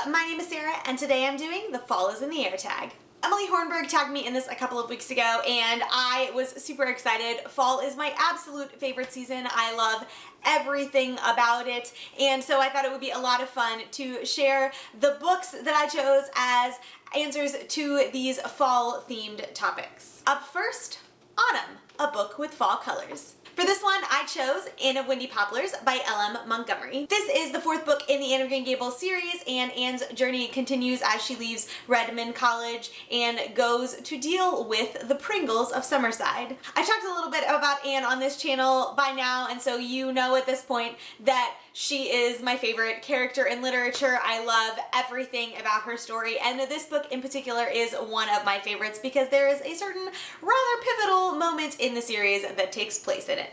my name is Sarah, and today I'm doing the Fall is in the Air tag. Emily Hornburg tagged me in this a couple of weeks ago, and I was super excited. Fall is my absolute favorite season. I love everything about it, and so I thought it would be a lot of fun to share the books that I chose as answers to these fall-themed topics. Up first, Autumn, a book with fall colors. For this one, I chose Anne of Windy Poplars by L.M. Montgomery. This is the fourth book in the Anne of Green Gables series, and Anne's journey continues as she leaves Redmond College and goes to deal with the Pringles of Summerside. I talked a little bit about Anne on this channel by now, and so you know at this point that she is my favorite character in literature. I love everything about her story, and this book in particular is one of my favorites because there is a certain rather pivotal moment in the series that takes place in it.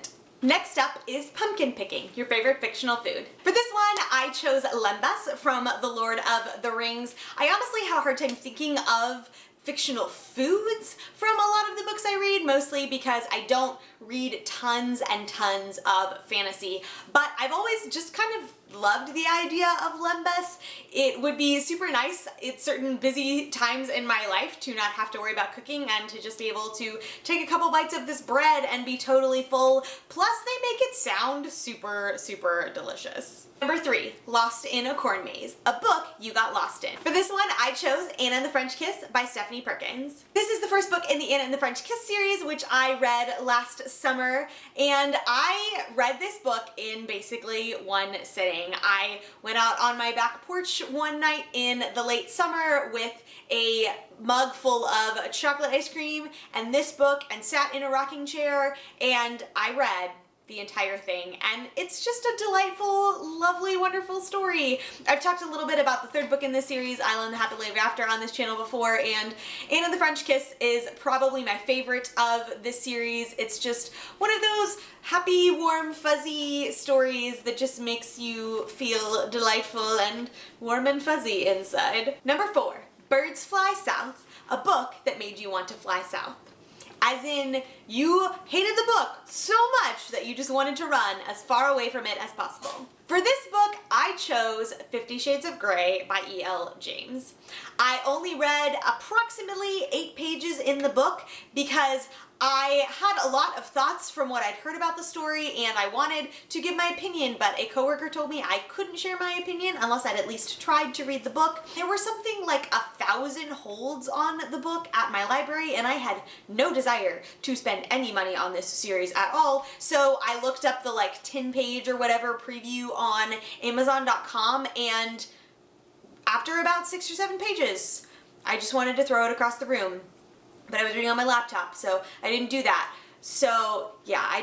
Next up is pumpkin picking, your favorite fictional food. For this one, I chose lembas from The Lord of the Rings. I honestly have a hard time thinking of fictional foods from a lot of the books I read, mostly because I don't read tons and tons of fantasy, but I've always just kind of loved the idea of lembas. It would be super nice at certain busy times in my life to not have to worry about cooking and to just be able to take a couple bites of this bread and be totally full. Plus they make it sound super, super delicious. Number 3, Lost in a Corn Maze, a book you got lost in. For this one, I chose Anna and the French Kiss by Stephanie Perkins. This is the first book in the Anna and the French Kiss series, which I read last summer, and I read this book in basically one sitting. I went out on my back porch one night in the late summer with a mug full of chocolate ice cream and this book and sat in a rocking chair, and I read the entire thing, and it's just a delightful, lovely, wonderful story. I've talked a little bit about the third book in this series, Island Happily Ever After, on this channel before, and Anne and the French Kiss is probably my favorite of this series. It's just one of those happy, warm, fuzzy stories that just makes you feel delightful and warm and fuzzy inside. Number 4, Birds Fly South, a book that made you want to fly south. As in, you hated the book so much that you just wanted to run as far away from it as possible. For this book, I chose 50 Shades of Grey by E.L. James. I only read approximately 8 pages in the book because I had a lot of thoughts from what I'd heard about the story, and I wanted to give my opinion, but a coworker told me I couldn't share my opinion unless I'd at least tried to read the book. There were something like 1,000 holds on the book at my library, and I had no desire to spend any money on this series at all, so I looked up the 10-page or whatever preview on Amazon.com, and after about 6 or 7 pages, I just wanted to throw it across the room. But I was reading on my laptop, so I didn't do that. So yeah,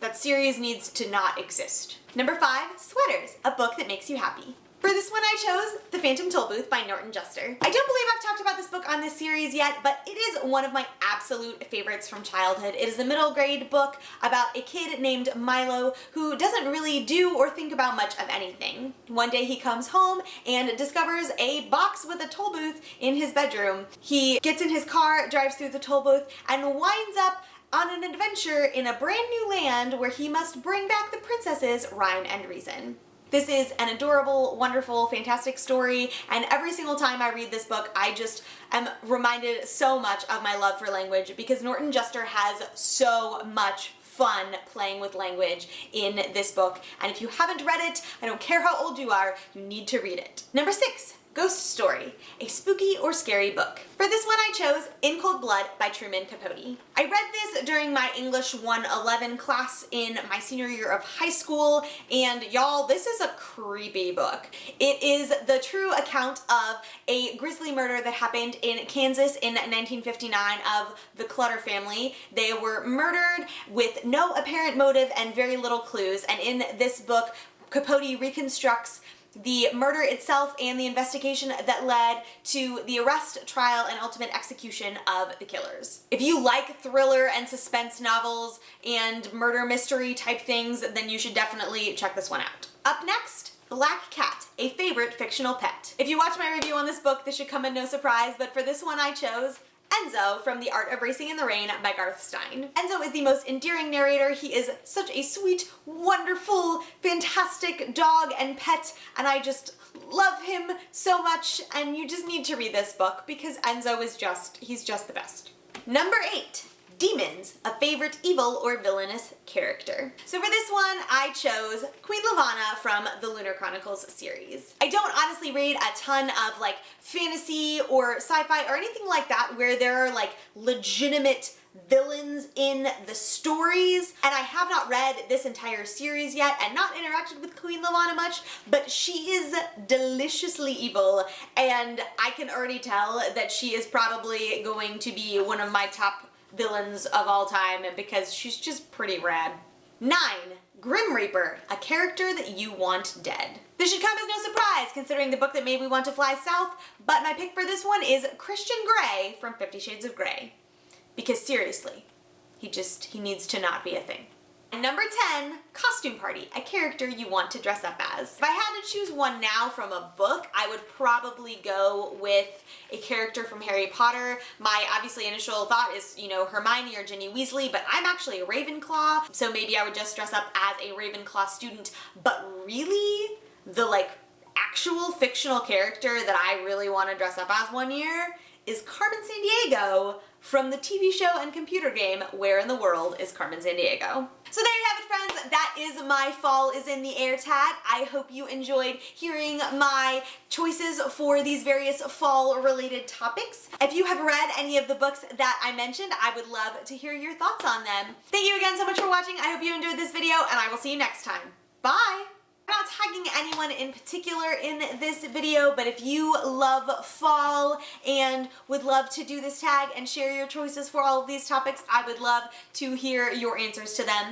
that series needs to not exist. Number 5, Sweaters, a book that makes you happy. For this one, I chose The Phantom Tollbooth by Norton Juster. I don't believe I've talked about this book on this series yet, but it is one of my absolute favorites from childhood. It is a middle grade book about a kid named Milo who doesn't really do or think about much of anything. One day he comes home and discovers a box with a toll booth in his bedroom. He gets in his car, drives through the toll booth, and winds up on an adventure in a brand new land where he must bring back the princesses Rhyme and Reason. This is an adorable, wonderful, fantastic story, and every single time I read this book, I just am reminded so much of my love for language because Norton Juster has so much fun playing with language in this book, and if you haven't read it, I don't care how old you are, you need to read it. Number 6, Ghost Story, a spooky or scary book. For this one, I chose In Cold Blood by Truman Capote. I read this during my English 111 class in my senior year of high school, and y'all, this is a creepy book. It is the true account of a grisly murder that happened in Kansas in 1959 of the Clutter family. They were murdered with no apparent motive and very little clues, and in this book, Capote reconstructs the murder itself and the investigation that led to the arrest, trial, and ultimate execution of the killers. If you like thriller and suspense novels and murder mystery type things, then you should definitely check this one out. Up next, Black Cat, a favorite fictional pet. If you watch my review on this book, this should come as no surprise, but for this one I chose Enzo from The Art of Racing in the Rain by Garth Stein. Enzo is the most endearing narrator. He is such a sweet, wonderful, fantastic dog and pet, and I just love him so much, and you just need to read this book because Enzo is he's just the best. Number 8. Demons, a favorite evil or villainous character. So for this one, I chose Queen Lavanna from the Lunar Chronicles series. I don't honestly read a ton of like fantasy or sci-fi or anything like that where there are like legitimate villains in the stories, and I have not read this entire series yet and not interacted with Queen Lavanna much, but she is deliciously evil, and I can already tell that she is probably going to be one of my top villains of all time because she's just pretty rad. 9. Grim Reaper, a character that you want dead. This should come as no surprise considering the book that made me want to fly south, but my pick for this one is Christian Grey from 50 Shades of Grey. Because seriously, he needs to not be a thing. Number 10, Costume Party, a character you want to dress up as. If I had to choose one now from a book, I would probably go with a character from Harry Potter. My obviously initial thought is, you know, Hermione or Ginny Weasley, but I'm actually a Ravenclaw, so maybe I would just dress up as a Ravenclaw student. But really, the like actual fictional character that I really want to dress up as one year is Carmen Sandiego from the TV show and computer game Where in the World is Carmen Sandiego? So there you have it, friends. That is my Fall is in the Air tag. I hope you enjoyed hearing my choices for these various fall-related topics. If you have read any of the books that I mentioned, I would love to hear your thoughts on them. Thank you again so much for watching. I hope you enjoyed this video, and I will see you next time. Bye! I'm not tagging anyone in particular in this video, but if you love fall and would love to do this tag and share your choices for all of these topics, I would love to hear your answers to them.